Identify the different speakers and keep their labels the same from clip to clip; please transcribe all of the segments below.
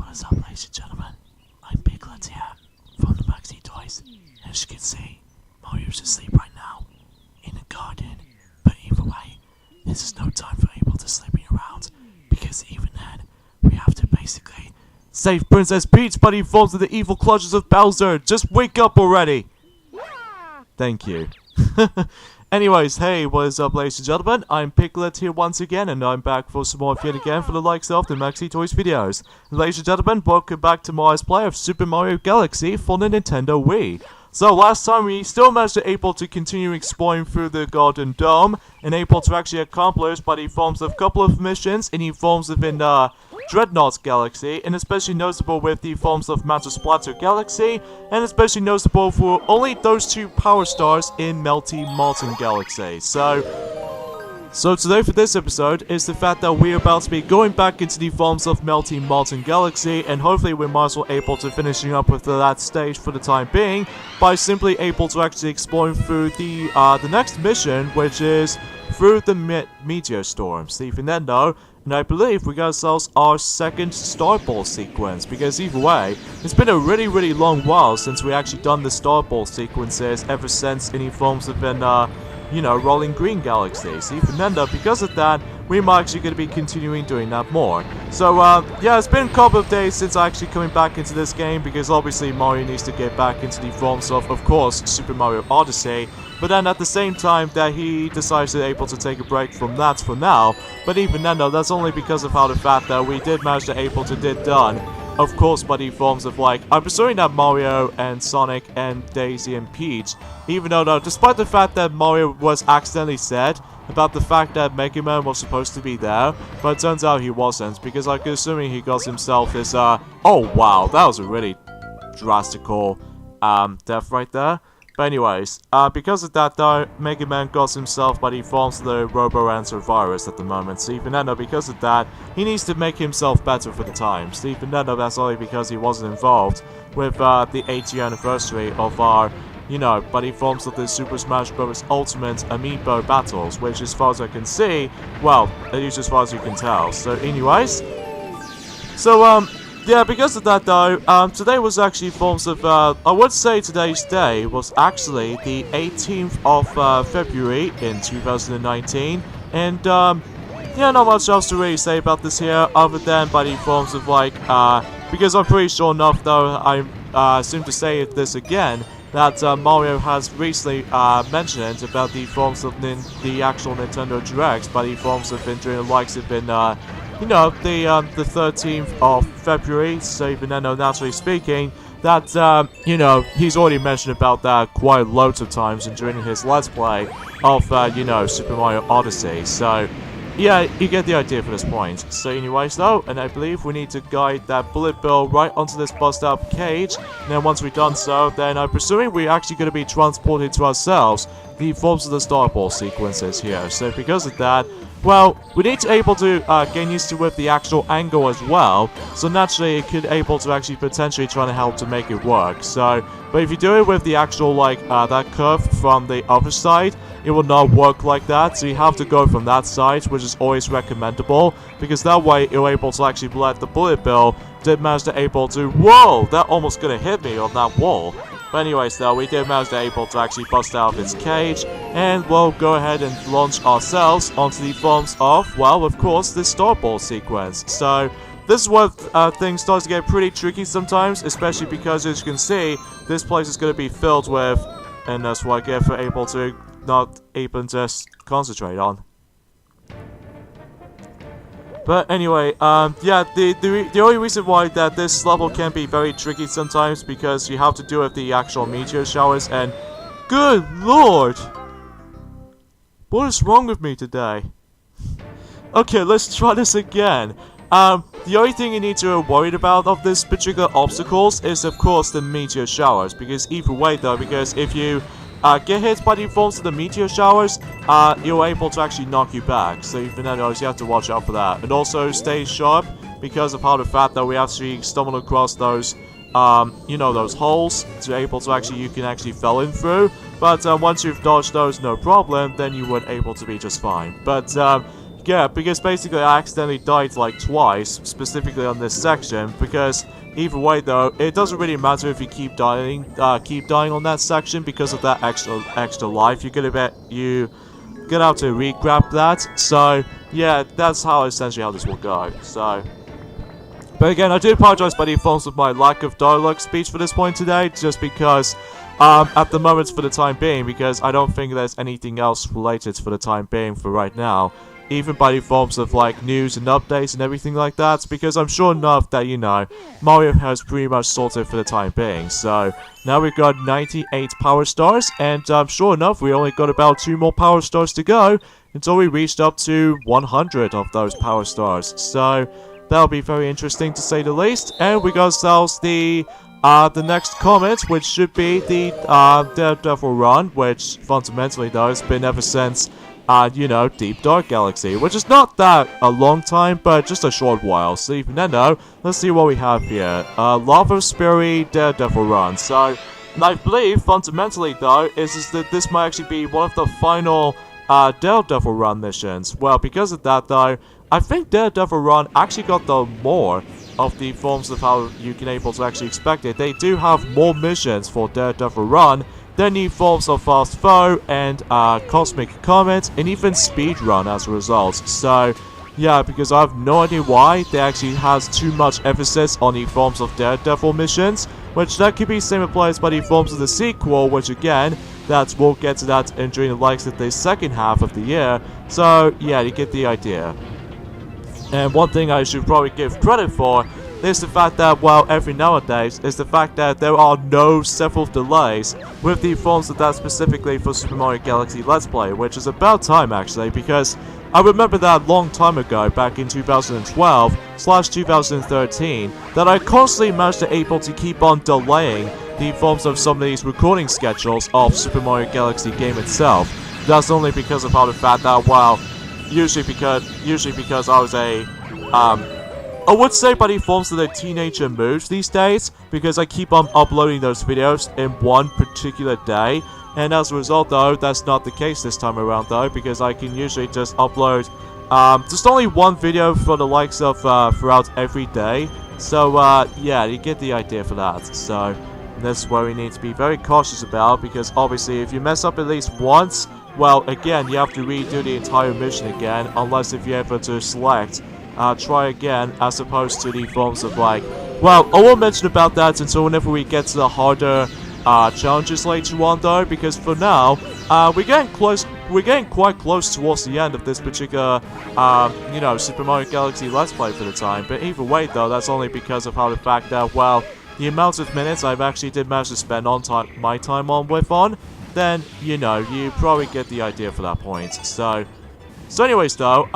Speaker 1: What's up, ladies and gentlemen? I'm Piglet here from the Maxi Toys. As you can see, Mario's asleep right now in the garden. But either way, this is no time for able to sleeping around, because even then, we have to basically save Princess Peach, but he falls into the evil clutches of Bowser. Just wake up already! Thank you. Anyways, hey, what is up, ladies and gentlemen? I'm Piglet here once again, and I'm back for some more yet again for the likes of the Maxi Toys videos. Ladies and gentlemen, welcome back to my Let's Play of Super Mario Galaxy for the Nintendo Wii. So last time we still managed to able to continue exploring through the Golden Dome, and able to actually accomplish by the forms of a couple of missions in the forms of Dreadnought's Galaxy, and especially noticeable with the forms of Master Splatter Galaxy, and especially noticeable for only those two power stars in Melty Molten Galaxy. So today for this episode is the fact that we're about to be going back into the forms of Melty Molten Galaxy, and hopefully we might as well able to finishing up with that stage for the time being by simply able to actually exploring through the next mission, which is through the Meteor Storm. Stephen Nendo. And I believe we got ourselves our second Star Ball sequence, because either way, it's been a really long while since we actually done the Star Ball sequences ever since any forms have been, Rolling Green Galaxies. Even then though, because of that, we might actually going to be continuing doing that more. So, yeah, it's been a couple of days since actually coming back into this game, because obviously Mario needs to get back into the forms of course, Super Mario Odyssey. But then at the same time that he decides to able to take a break from that for now. But even then though, that's only because of how the fact that we did manage to able to did done, of course, by the forms of I'm assuming that Mario and Sonic and Daisy and Peach, even though despite the fact that Mario was accidentally said about the fact that Mega Man was supposed to be there, but it turns out he wasn't, because I'm assuming he got himself his oh wow, that was a really drastical death right there. But anyways, because of that though, Mega Man got himself by the forms of the Robo-Answer virus at the moment. So even then, because of that, he needs to make himself better for the time. So even then, that's only because he wasn't involved with the 80th anniversary of our, by the forms of the Super Smash Bros. Ultimate Amiibo battles, which as far as I can see, well, at least as far as you can tell. So anyways, yeah, because of that though, today was actually forms of, I would say today's day was actually the 18th of February in 2019, and yeah, not much else to really say about this here, other than by the forms of because I'm pretty sure enough though, I seem to say this again, that Mario has recently mentioned about the forms of the actual Nintendo Directs, by the forms of during the likes of the 13th of February, so even then, naturally speaking, that, he's already mentioned about that quite loads of times during his Let's Play of, Super Mario Odyssey, so, yeah, you get the idea for this point. So anyways though, and I believe we need to guide that bullet bill right onto this bust up cage, and then once we've done so, then I'm presuming we're actually going to be transported to ourselves the forms of the Star Ball sequences here, so because of that, well, we need to able to get used to with the actual angle as well, so naturally it could able to actually potentially try to help to make it work. So, but if you do it with the actual that curve from the other side, it will not work like that, so you have to go from that side, which is always recommendable, because that way you're able to actually let the bullet bill did manage to able to, whoa, that almost gonna hit me on that wall. But anyways though, we did manage to able to actually bust out of its cage, and we'll go ahead and launch ourselves onto the forms of, well, of course, the Star Ball sequence. So, this is where things start to get pretty tricky sometimes, especially because, as you can see, this place is going to be filled with, and that's what I get for able to not even just concentrate on. But anyway, yeah, the only reason why that this level can be very tricky sometimes, because you have to do with the actual meteor showers, and good lord! What is wrong with me today? Okay, let's try this again. The only thing you need to be worried about of this particular obstacles is of course the meteor showers, because either way though, because if you get hit by the forms of the meteor showers, you're able to actually knock you back, so even then you have to watch out for that. And also stay sharp, because of how the fact that we actually stumbled across those, those holes, to able to actually, you can actually fell in through, but once you've dodged those no problem, then you would able to be just fine. But Yeah, because basically I accidentally died like twice, specifically on this section, because either way though, it doesn't really matter if you keep dying on that section because of that extra life you're gonna have to re-grab that. So yeah, that's how essentially how this will go. So, but again, I do apologize by the fault of my lack of dialogue speech for this point today, just because at the moment for the time being, because I don't think there's anything else related for the time being for right now. Even by the forms of like news and updates and everything like that, because I'm sure enough that, you know, Mario has pretty much sorted for the time being. So now we've got 98 power stars, and sure enough, we only got about 2 more power stars to go until we reached up to 100 of those power stars. So that'll be very interesting to say the least. And we got ourselves the next comet, which should be the Daredevil run, which fundamentally though has been ever since you know, Deep Dark Galaxy, which is not that a long time, but just a short while. So even then though, let's see what we have here. Lava Spiri Daredevil run. So, I believe, fundamentally though, is that this might actually be one of the final Daredevil run missions. Well, because of that though, I think Daredevil run actually got the more of the forms of how you can able to actually expect it. They do have more missions for Daredevil run, then new forms of Fast Foe and Cosmic Comet, and even Speedrun as a result. So, yeah, because I have no idea why they actually has too much emphasis on the forms of Daredevil missions, which that could be same applies by the forms of the sequel, which again, we'll get to that during the likes of the second half of the year. So, yeah, you get the idea. And one thing I should probably give credit for is the fact that, well, every nowadays, is the fact that there are no several delays with the forms of that specifically for Super Mario Galaxy Let's Play, which is about time actually, because I remember that long time ago, back in 2012/2013, that I constantly managed to able to keep on delaying the forms of some of these recording schedules of Super Mario Galaxy game itself. That's only because of how the fact that, well, usually because I was I would say by the forms of the teenager moves these days, because I keep on uploading those videos in one particular day, and as a result though, that's not the case this time around though, because I can usually just upload just only one video for the likes of throughout every day. So yeah, you get the idea for that. So that's what we need to be very cautious about, because obviously if you mess up at least once, well, again, you have to redo the entire mission again, unless if you're able to select try again, as opposed to the forms of like, well, I won't mention about that until whenever we get to the harder challenges later on though, because for now, we're getting quite close towards the end of this particular, you know, Super Mario Galaxy Let's Play for the time. But either way though, that's only because of how the fact that, well, the amount of minutes I've actually did manage to spend on my time on, then, you know, you probably get the idea for that point. So anyways though,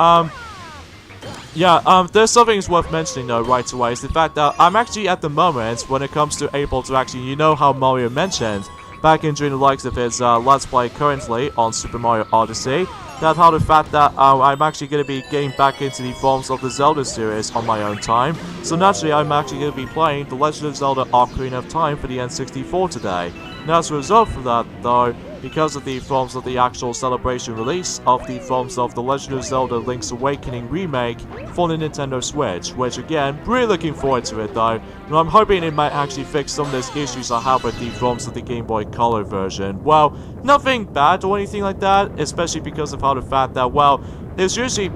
Speaker 1: yeah, there's something that's worth mentioning though right away, is the fact that I'm actually at the moment, when it comes to able to actually, you know how Mario mentioned back in during the likes of his Let's Play currently on Super Mario Odyssey, that how the fact that I'm actually going to be getting back into the forms of the Zelda series on my own time. So naturally I'm actually going to be playing The Legend of Zelda Ocarina of Time for the N64 today. Now as a result of that though, because of the forms of the actual celebration release of the forms of The Legend of Zelda Link's Awakening remake for the Nintendo Switch, which again, really looking forward to it though, and I'm hoping it might actually fix some of those issues I have with the forms of the Game Boy Color version. Well, nothing bad or anything like that, especially because of how the fact that, well, it usually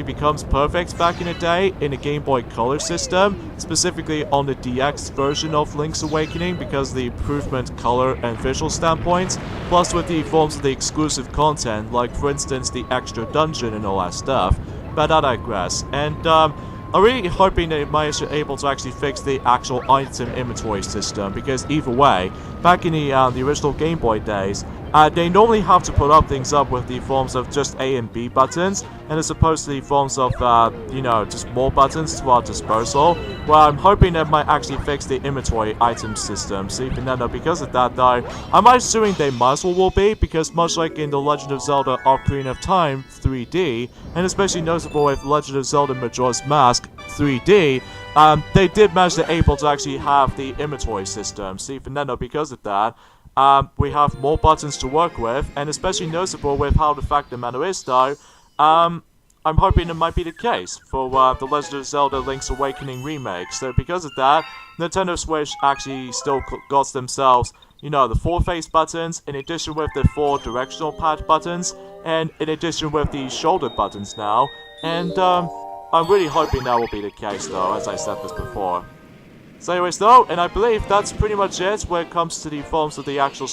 Speaker 1: becomes perfect back in the day in the Game Boy Color system, specifically on the DX version of Link's Awakening, because of the improvement color and visual standpoints, plus with the forms of the exclusive content, like for instance the extra dungeon and all that stuff. But I digress. And I'm really hoping that it might be able to actually fix the actual item inventory system, because either way, back in the original Game Boy days, they normally have to put up things up with the forms of just A and B buttons, and as opposed to the forms of, you know, just more buttons to our disposal. Well, I'm hoping that might actually fix the inventory item system. So even then, because of that though, I'm assuming they might as well will be, because much like in The Legend of Zelda Ocarina of Time 3D, and especially noticeable with Legend of Zelda Majora's Mask 3D, they did manage to able to actually have the inventory system. So even then, because of that, we have more buttons to work with, and especially noticeable with how the fact the matter is though, I'm hoping it might be the case for the Legend of Zelda Link's Awakening remake. So because of that, Nintendo Switch actually still got themselves, you know, the 4 face buttons, in addition with the 4 directional pad buttons, and in addition with the shoulder buttons now. And I'm really hoping that will be the case though, as I said this before. So anyways though, and I believe that's pretty much it when it comes to the forms of the actual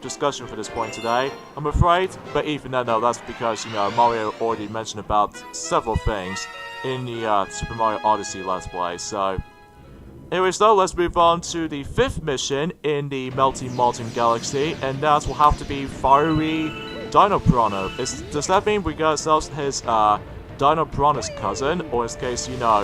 Speaker 1: discussion for this point today, I'm afraid. But even then though, that's because, you know, Mario already mentioned about several things in the Super Mario Odyssey Let's Play, so... Anyways though, let's move on to the 5th mission in the Melting Molten Galaxy, and that will have to be Fiery Dino Piranha. Does that mean we got ourselves his Dino Piranha's cousin, or in this case, Dino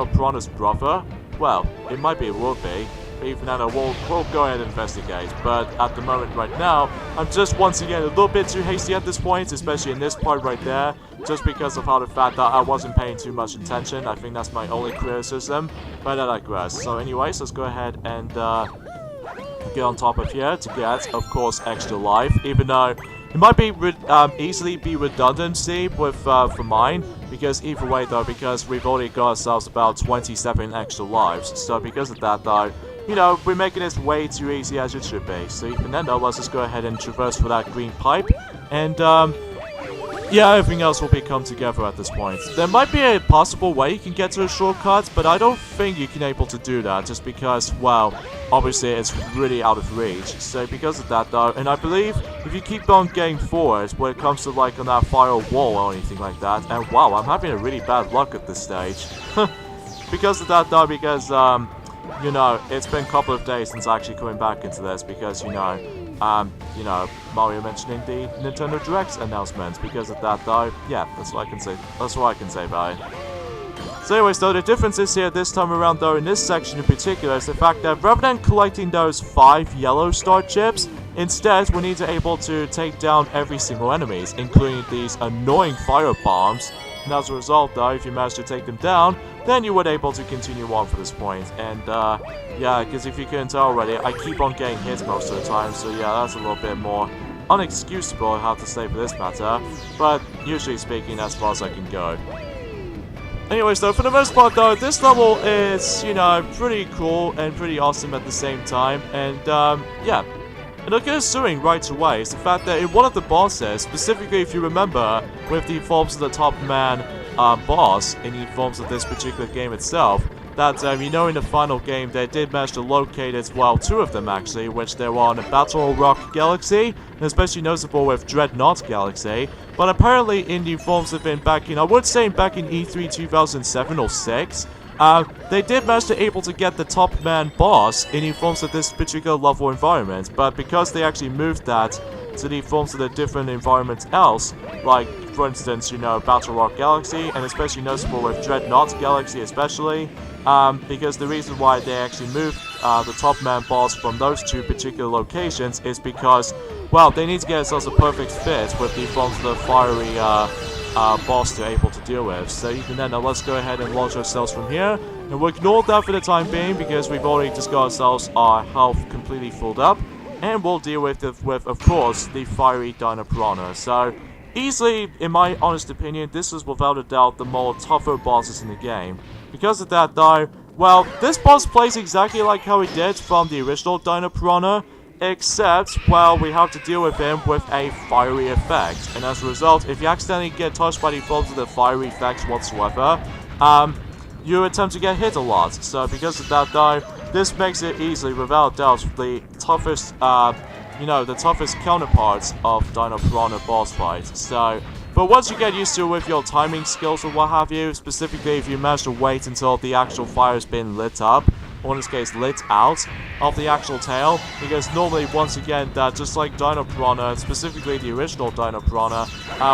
Speaker 1: Piranha's brother? Well, it might be, it will be. But even then, we'll go ahead and investigate. But at the moment right now, I'm just once again a little bit too hasty at this point, especially in this part right there, just because of how the fact that I wasn't paying too much attention. I think that's my only criticism, but I digress. So anyways, let's go ahead and get on top of here to get, of course, extra life, even though it might be easily be redundancy with for mine, because either way though, because we've already got ourselves about 27 extra lives. So because of that though, you know, we're making this way too easy as it should be. So even then though, let's just go ahead and traverse for that green pipe, and yeah, everything else will be come together at this point. There might be a possible way you can get to a shortcut, but I don't think you can able to do that, just because, well, obviously it's really out of reach. So because of that though, and I believe if you keep on getting forward when it comes to like on that fire wall or anything like that, and wow, I'm having a really bad luck at this stage. Because of that though, because you know, it's been a couple of days since actually coming back into this, because you know, Mario mentioning the Nintendo Direct announcements. Because of that though, yeah, that's what I can say. That's what I can say about it. So anyways though, the difference is here this time around though, in this section in particular, is the fact that rather than collecting those 5 yellow star chips, instead we need to able to take down every single enemies, including these annoying fire bombs. And as a result though, if you manage to take them down, then you would able to continue on for this point. And yeah, because if you couldn't tell already, I keep on getting hit most of the time, so yeah, that's a little bit more unexcusable, I have to say, for this matter. But usually speaking, as far as I can go. Anyways though, for the most part though, this level is, you know, pretty cool and pretty awesome at the same time. And yeah. And okay, assuming right away is the fact that in one of the bosses, specifically if you remember, with the forms of the top man boss in the forms of this particular game itself, that you know, in the final game they did manage to locate as well 2 of them actually, which they were on Battle Rock Galaxy, and especially noticeable with Dreadnought Galaxy. But apparently in the forms of back in, I would say back in E3 2007 or 6, they did manage to able to get the top man boss in the forms of this particular level environment, but because they actually moved that to the forms of the different environments else, like for instance, you know, Battle Rock Galaxy, and especially noticeable with Dreadnought Galaxy especially, because the reason why they actually moved the top man boss from those 2 particular locations is because, well, they need to get themselves a perfect fit with the forms of the fiery boss to able to deal with. So even then, now let's go ahead and launch ourselves from here, and we'll ignore that for the time being because we've already just got ourselves our health completely filled up, and we'll deal with of course the Fiery Dino Piranha. So easily, in my honest opinion, this is without a doubt the more tougher bosses in the game. Because of that though, well, this boss plays exactly like how he did from the original Dino Piranha, except, well, we have to deal with him with a fiery effect, and as a result, if you accidentally get touched by the forms of the fiery effects whatsoever, you attempt to get hit a lot. So because of that though, this makes it easily, without doubt, the toughest, you know, the toughest counterparts of Dino Piranha boss fight. So, but once you get used to it with your timing skills or what have you, specifically if you manage to wait until the actual fire has been lit up, or in this case lit out of the actual tail, because normally once again that just like Dino Piranha, specifically the original Dino Piranha,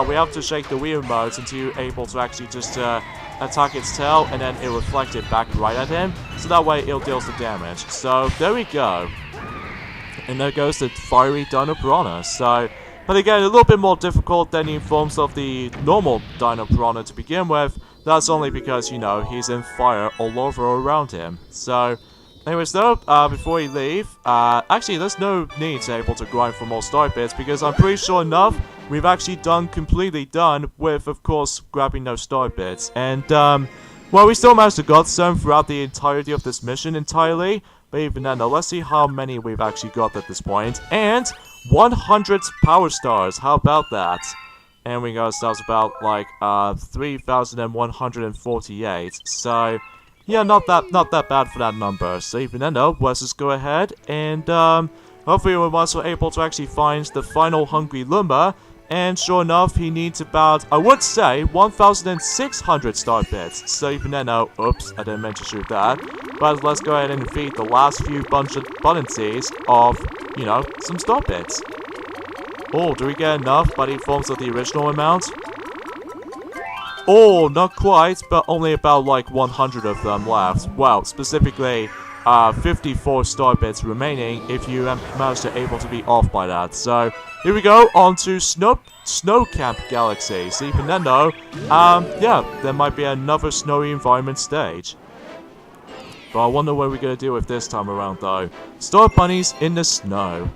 Speaker 1: we have to shake the Wii remote until you're able to actually just attack its tail, and then it reflects it back right at him, so that way it deals the damage. So there we go, and there goes the Fiery Dino Piranha. So, but again, a little bit more difficult than in forms of the normal Dino Piranha to begin with. That's only because, you know, he's in fire all over around him. So, Anyways though, before we leave, actually there's no need to able to grind for more star bits because I'm pretty sure enough we've actually completely done with, of course, grabbing those star bits. And, well, we still managed to get some throughout the entirety of this mission entirely. But even then, though, let's see how many we've actually got at this point. And 100 power stars. How about that? And we got ourselves about, like, 3,148. So, yeah, not that bad for that number. So even then, though, let's just go ahead and, hopefully we're also able to actually find the final Hungry Lumber. And sure enough, he needs about, I would say, 1,600 star bits. So even then, oh, oops, I didn't mean to shoot that. But let's go ahead and defeat the last few bunch of abundances of, you know, some star bits. Oh, do we get enough body forms of the original amount? Oh, not quite, but only about like 100 of them left. Well, specifically, 54 star bits remaining if you manage to able to be off by that. So here we go on to Snow Camp Galaxy. So even then though, yeah, there might be another snowy environment stage. But I wonder what we're gonna do with this time around though. Star bunnies in the snow.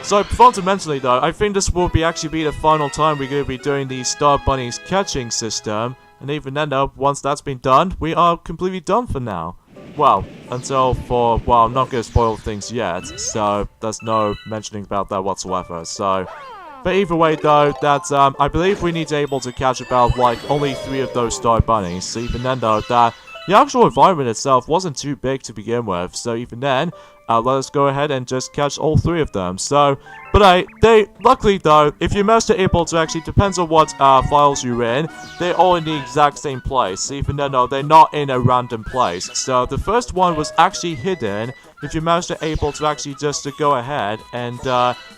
Speaker 1: So fundamentally though, I think this will actually be the final time we're gonna be doing the Star Bunnies catching system. And even then though, once that's been done, we are completely done for now. Well, well, I'm not going to spoil things yet, so there's no mentioning about that whatsoever, so... But either way, though, that, I believe we need to able to catch about, like, only 3 of those star bunnies, so even then, though, that the actual environment itself wasn't too big to begin with, so even then, let us go ahead and just catch all 3 of them, so... But luckily though, if you manage to able to actually, depends on what files you're in, they're all in the exact same place, even though no, they're not in a random place. So the first one was actually hidden, if you manage to able to actually just to go ahead and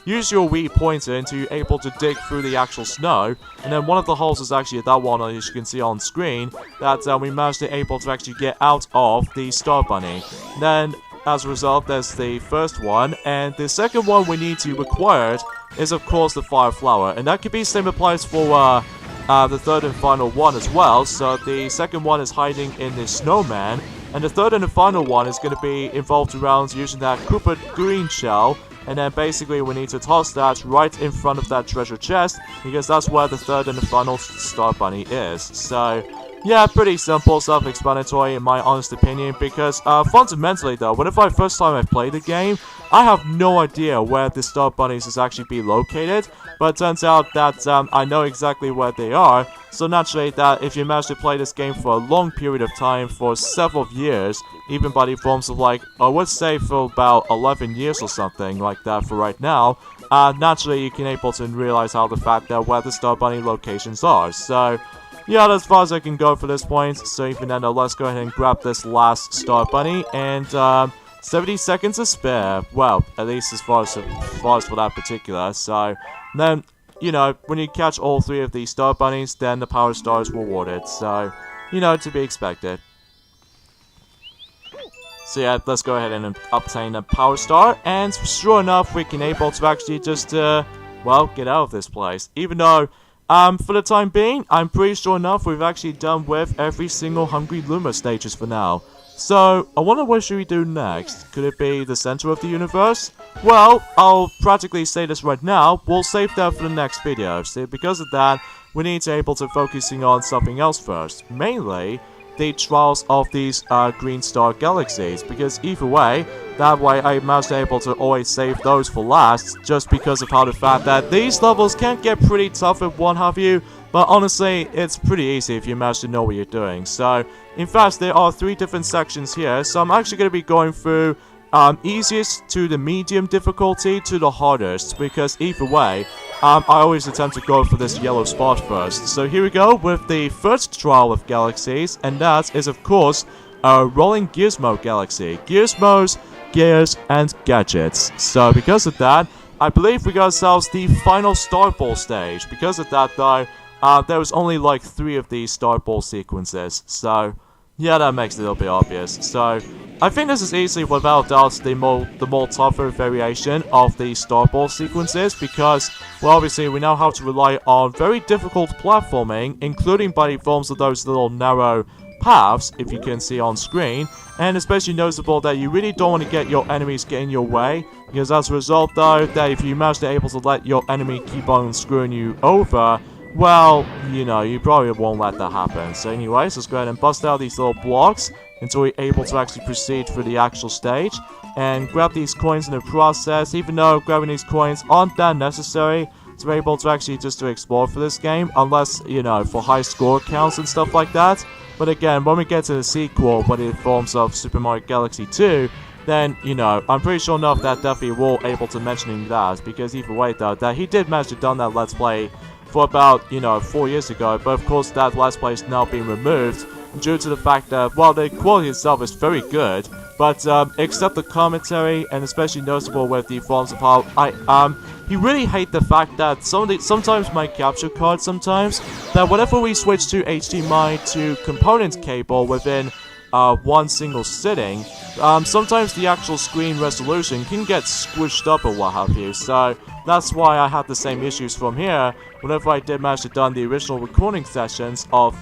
Speaker 1: use your Wii pointer to able to dig through the actual snow, and then one of the holes is actually that one, as you can see on screen, that we managed to able to actually get out of the Star Bunny. Then, as a result, there's the first one, and the second one we need to require is, of course, the Fire Flower, and that could be same applies for the third and final one as well. So the second one is hiding in the snowman, and the third and the final one is going to be involved around using that Cooper green shell, and then basically we need to toss that right in front of that treasure chest, because that's where the third and the final Star Bunny is. So... yeah, pretty simple, self-explanatory in my honest opinion, because fundamentally though, whenever I first time I played the game, I have no idea where the Star Bunnies is actually be located, but it turns out that I know exactly where they are, so naturally that if you manage to play this game for a long period of time, for several years, even by the forms of like, I would say for about 11 years or something like that for right now, naturally you can able to realize how the fact that where the Star Bunny locations are, so... yeah, that's as far as I can go for this point, so even then, let's go ahead and grab this last Star Bunny, and 70 seconds to spare, well, at least as far as for that particular, so then, you know, when you catch all 3 of these Star Bunnies, then the Power Star is rewarded, so, you know, to be expected. So yeah, let's go ahead and obtain a Power Star, and sure enough, we can able to actually just, well, get out of this place, even though... for the time being, I'm pretty sure enough we've actually done with every single Hungry Luma stages for now. So, I wonder what should we do next? Could it be the center of the universe? Well, I'll practically say this right now, we'll save that for the next video. So, because of that, we need to able to focusing on something else first. Mainly, the Trials of these Green Star Galaxies, because either way, that way I managed to able to always save those for last, just because of how the fact that these levels can get pretty tough if one have you, but honestly, it's pretty easy if you manage to know what you're doing. So, in fact, there are 3 different sections here, so I'm actually going to be going through easiest to the medium difficulty to the hardest, because either way, I always attempt to go for this yellow spot first. So here we go with the first Trial of Galaxies, and that is of course a Rolling Gizmo Galaxy. Gizmos, gears, and gadgets. So because of that, I believe we got ourselves the final Star Ball stage. Because of that though, there was only like 3 of these Star Ball sequences. So yeah, that makes it a little bit obvious. So I think this is easily, without doubt, the more tougher variation of the Star Ball sequences, because, well, obviously, we now have to rely on very difficult platforming, including by the forms of those little narrow paths, if you can see on screen, and especially noticeable that you really don't want to get your enemies get in your way, because as a result though, that if you manage to able to let your enemy keep on screwing you over, well, you know, you probably won't let that happen. So anyways, let's go ahead and bust out these little blocks until we're able to actually proceed through the actual stage, and grab these coins in the process, even though grabbing these coins aren't that necessary to be able to actually just to explore for this game, unless, you know, for high score counts and stuff like that. But again, when we get to the sequel, but in forms of Super Mario Galaxy 2, then, you know, I'm pretty sure enough that definitely will able to mentioning that, because either way though, that he did manage to done that Let's Play for about, you know, 4 years ago, but of course that Let's Play is now being removed due to the fact that, well, the quality itself is very good, but except the commentary, and especially noticeable with the forms of how you really hate the fact that sometimes my capture card that whenever we switch to HDMI to component cable within one single sitting, sometimes the actual screen resolution can get squished up or what have you, so that's why I had the same issues from here whenever I did manage to done the original recording sessions of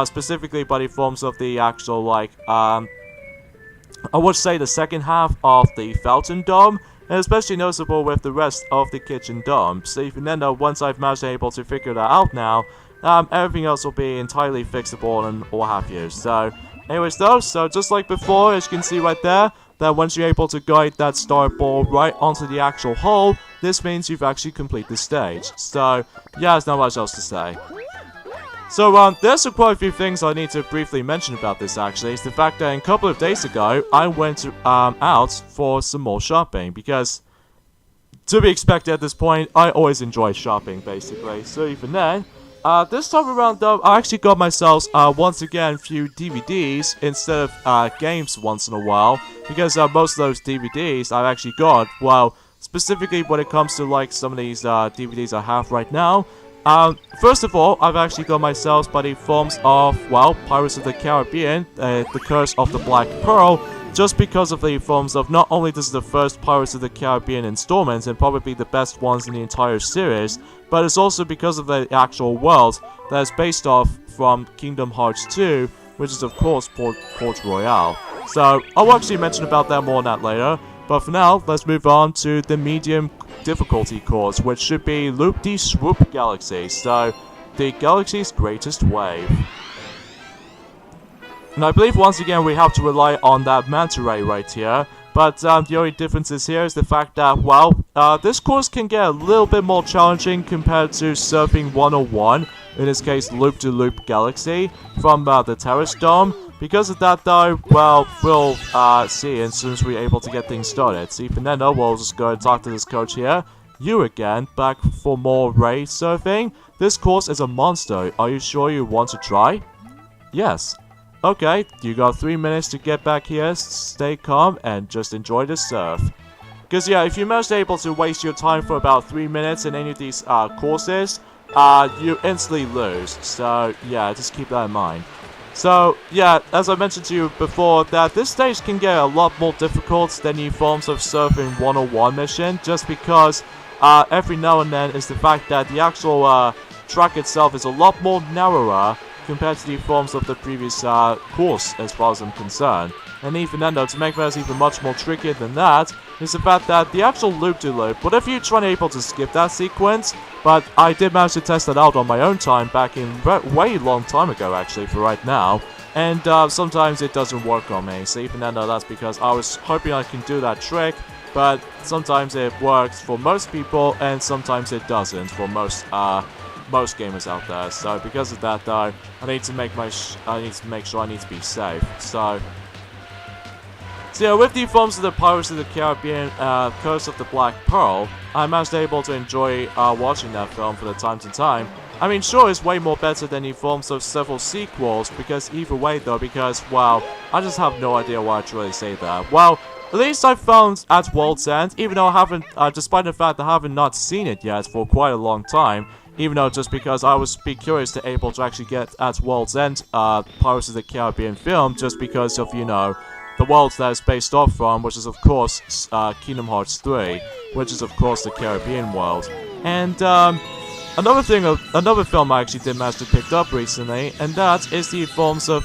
Speaker 1: specifically by the forms of the actual, like, I would say the second half of the Fountain Dome, and especially noticeable with the rest of the Kitchen Dome. So even then though, once I've managed to able to figure that out now, everything else will be entirely fixable and what have you. So anyways though, so just like before, as you can see right there, that once you're able to guide that star ball right onto the actual hole, this means you've actually completed the stage. So yeah, there's not much else to say. So, there's quite a few things I need to briefly mention about this, actually. It's the fact that a couple of days ago, I went out for some more shopping, because, to be expected at this point, I always enjoy shopping, basically. So even then, this time around, though, I actually got myself, once again, a few DVDs instead of games once in a while, because most of those DVDs I've actually got, well, specifically when it comes to, like, some of these DVDs I have right now. First of all, I've actually got myself by the forms of, well, Pirates of the Caribbean, The Curse of the Black Pearl, just because of the forms of not only this is the first Pirates of the Caribbean installment and probably the best ones in the entire series, but it's also because of the actual world that is based off from Kingdom Hearts 2, which is of course Port Royale. So, I'll actually mention about that more on that later, but for now, let's move on to the medium difficulty course, which should be Loop-de-Swoop Galaxy, so the galaxy's greatest wave. And I believe once again we have to rely on that manta ray right here, but the only difference here is the fact that, well, this course can get a little bit more challenging compared to Surfing 101, in this case Loop-de-Loop Galaxy, from the Terrace Dome. Because of that though, well, we'll see as soon as we're able to get things started. So even then though, we'll just go and talk to this coach here. You again, back for more ray surfing? This course is a monster. Are you sure you want to try? Yes. Okay, you got 3 minutes to get back here, stay calm, and just enjoy the surf. Because yeah, if you manage to able to waste your time for about 3 minutes in any of these courses, you instantly lose. So yeah, just keep that in mind. So, yeah, as I mentioned to you before, that this stage can get a lot more difficult than the forms of Surfing 101 mission, just because every now and then is the fact that the actual track itself is a lot more narrower compared to the forms of the previous course, as far as I'm concerned. And even then though, to make matters even much more trickier than that, is the fact that the actual loop-de-loop, what if you're trying to able to skip that sequence? But I did manage to test that out on my own time back in way long time ago actually for right now. And sometimes it doesn't work on me, so even then though, that's because I was hoping I can do that trick, but sometimes it works for most people and sometimes it doesn't for most gamers out there. So because of that though, I need to make sure I need to be safe. So yeah, with the forms of the Pirates of the Caribbean, Curse of the Black Pearl, I'm actually able to enjoy watching that film for the time to time. I mean, sure, it's way more better than the forms of several sequels, because either way though, because, well, I just have no idea why I should really say that. Well, at least I found at World's End, even though I haven't, despite the fact that I haven't not seen it yet for quite a long time, even though just because I was curious to able to actually get at World's End, Pirates of the Caribbean film, just because of, you know, the world that is based off from, which is of course Kingdom Hearts 3, which is of course the Caribbean world. And another film I actually did manage to pick up recently, and that is the films of,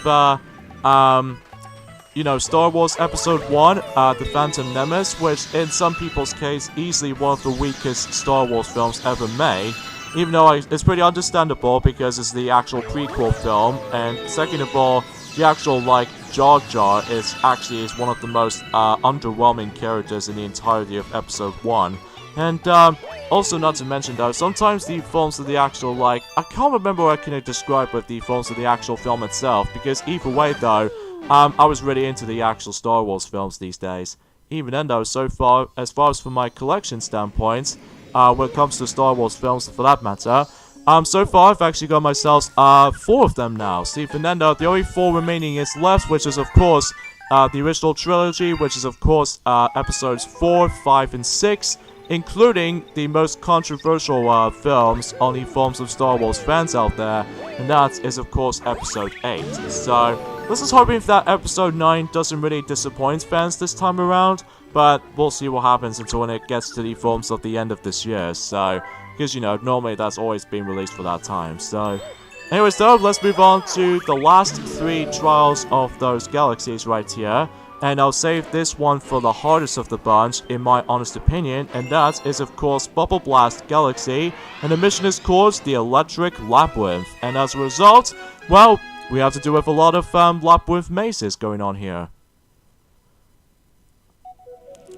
Speaker 1: Star Wars Episode 1, The Phantom Menace, which in some people's case, easily one of the weakest Star Wars films ever made. Even though it's pretty understandable because it's the actual prequel film, and second of all, the actual, Jar Jar is one of the most, underwhelming characters in the entirety of Episode 1. And, also not to mention though, sometimes the films of the actual, I can't remember what I can describe with the films of the actual film itself, because either way though, I was really into the actual Star Wars films these days. Even then though, so far as from my collection standpoint, when it comes to Star Wars films for that matter, so far I've actually got myself, 4 of them now. See, Fernando, the only 4 remaining is left, which is of course, the original trilogy, which is of course, episodes 4, 5, and 6, including the most controversial, films on the forms of Star Wars fans out there, and that is of course episode 8. So, let's just hoping that episode 9 doesn't really disappoint fans this time around, but we'll see what happens until when it gets to the films of the end of this year, so, because normally that's always been released for that time, so. Anyways though, let's move on to the last 3 Trials of those Galaxies right here. And I'll save this one for the hardest of the bunch, in my honest opinion, and that is of course Bubble Blast Galaxy, and the mission is called the Electric Labyrinth, and as a result, well, we have to do with a lot of labyrinth mazes going on here.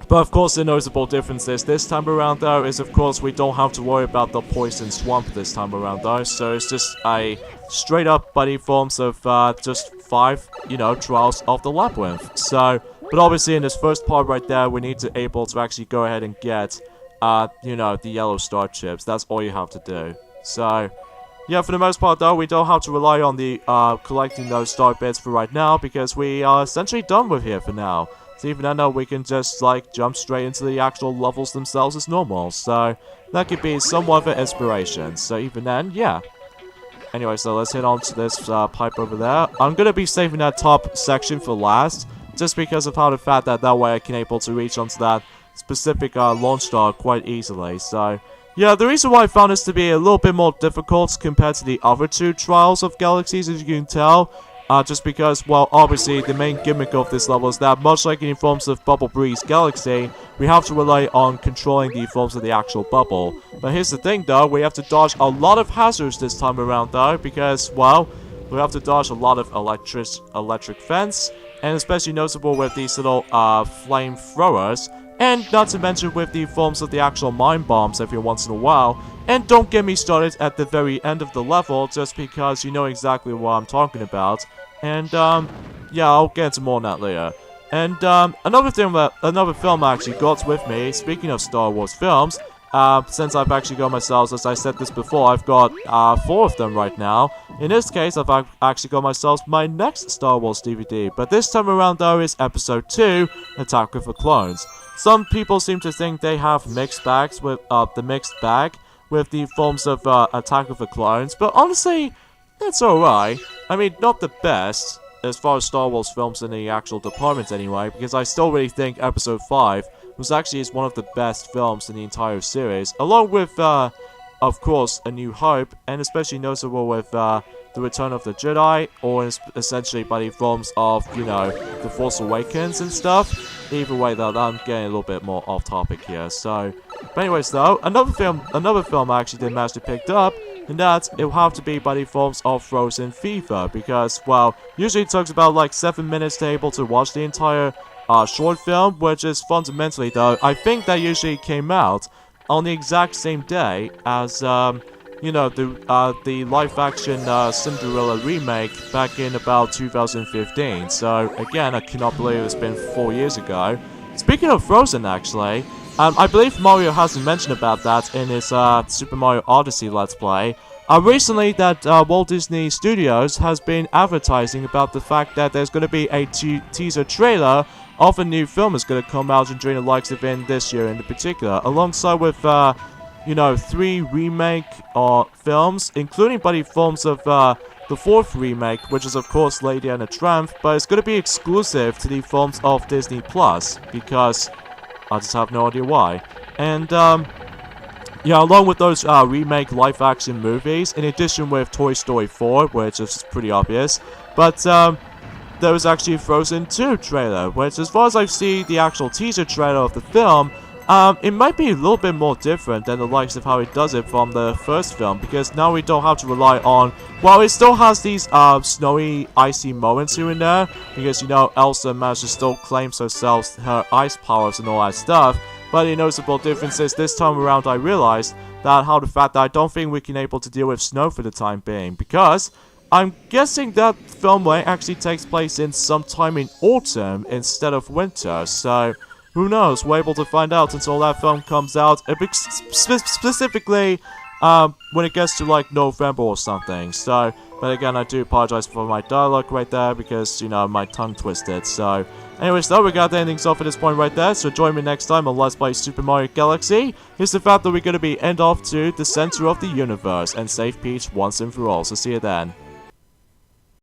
Speaker 1: But of course the noticeable difference is this time around though is of course we don't have to worry about the poison swamp this time around though, so it's just a straight up buddy forms of just 5, trials of the labyrinth. So, but obviously in this first part right there we need to able to actually go ahead and get, the yellow star chips. That's all you have to do. So, yeah, for the most part though, we don't have to rely on the collecting those star bits for right now because we are essentially done with here for now. So even then, we can just, jump straight into the actual levels themselves as normal. So, that could be somewhat of an inspiration. So even then, yeah. Anyway, so let's head on to this pipe over there. I'm going to be saving that top section for last, just because of how the fact that way I can able to reach onto that specific launch star quite easily. So, yeah, the reason why I found this to be a little bit more difficult compared to the other 2 Trials of Galaxies, as you can tell, just because, well, obviously, the main gimmick of this level is that, much like in the forms of Bubble Breeze Galaxy, we have to rely on controlling the forms of the actual bubble. But here's the thing, though, we have to dodge a lot of hazards this time around, though, because, well, we have to dodge a lot of electric fence, and especially noticeable with these little, flame throwers, and not to mention with the forms of the actual mine bombs every once in a while. And don't get me started at the very end of the level, just because you know exactly what I'm talking about. And, yeah, I'll get into more on that later. And, another film I actually got with me, speaking of Star Wars films, since I've actually got myself, as I said this before, I've got, 4 of them right now. In this case, I've actually got myself my next Star Wars DVD, but this time around, though, is Episode 2, Attack of the Clones. Some people seem to think they have mixed bags with, the mixed bag with the forms of, Attack of the Clones, but honestly, it's alright. I mean, not the best, as far as Star Wars films in the actual department anyway, because I still really think Episode 5 was actually one of the best films in the entire series, along with, of course, A New Hope, and especially noticeable with, The Return of the Jedi, or essentially by the films of, The Force Awakens and stuff. Either way though, I'm getting a little bit more off topic here, so. But anyways though, another film I actually did manage to pick up, and that it will have to be by the films of Frozen Fever, because, well, usually it takes about 7 minutes to able to watch the entire short film, which is fundamentally though, I think that usually came out on the exact same day as, the live-action Cinderella remake back in about 2015. So, again, I cannot believe it's been 4 years ago. Speaking of Frozen, actually, I believe Mario hasn't mentioned about that in his Super Mario Odyssey Let's Play. Recently, that Walt Disney Studios has been advertising about the fact that there's going to be a teaser trailer of a new film that's going to come out during the likes of in this year in particular, alongside with 3 remake films, including by the films of the 4th remake, which is of course Lady and the Tramp, but it's going to be exclusive to the films of Disney Plus, because I just have no idea why. And Yeah, along with those remake live-action movies, in addition with Toy Story 4, which is pretty obvious, but there was actually a Frozen 2 trailer, which as far as I've seen the actual teaser trailer of the film, it might be a little bit more different than the likes of how it does it from the first film, because now we don't have to rely on, well, it still has these snowy, icy moments here and there, because, you know, Elsa manages to still claims herself, her ice powers and all that stuff, but the noticeable difference is this time around I realized that how the fact that I don't think we can able to deal with snow for the time being, because I'm guessing that film actually takes place in sometime in autumn instead of winter, so who knows, we're able to find out until that film comes out, specifically when it gets to like November or something, so, but again, I do apologize for my dialogue right there, because, you know, my tongue twisted, so, anyways though, we got the endings off at this point right there, so join me next time on Let's Play Super Mario Galaxy. Here's the fact that we're gonna be end off to the center of the universe, and save Peach once and for all, so see you then.